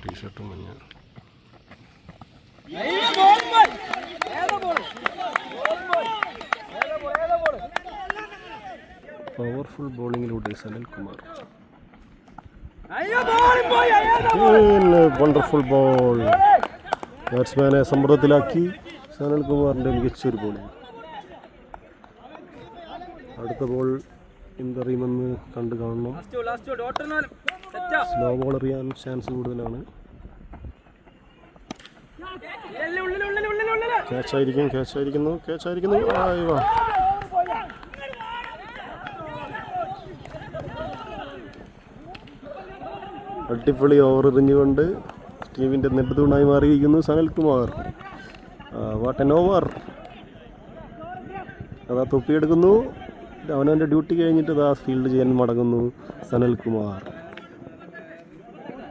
ടീഷർട്ടും മഞ്ഞ. പവർഫുൾ ബോളിങ്ങിലൂടെ സനൽകുമാർ. Wonderful ball. ബാറ്റ്സ്മാനെ സമ്മർദ്ദത്തിലാക്കി സനൽകുമാറിൻ്റെ മികച്ചൊരു ബോളിംഗ്. അടുത്ത ബോൾ എന്തറിയുമെന്ന് കണ്ടു കാണണം. സ്ലോ ബോൾ എറിയാൻ ചാൻസ് കൂടുതലാണ്. ക്യാച്ചായിരിക്കുന്നു. അടിപൊളി ഓവർ എറിഞ്ഞുകൊണ്ട് ടീമിൻ്റെ നെടുതൂണായി മാറിയിരിക്കുന്നു സനൽകുമാർ. What an over. അതാ തൊപ്പിയെടുക്കുന്നു. അവനവൻ്റെ ഡ്യൂട്ടി കഴിഞ്ഞിട്ട് അതാ ഫീൽഡ് ചെയ്യാൻ മടങ്ങുന്നു സനൽകുമാർ.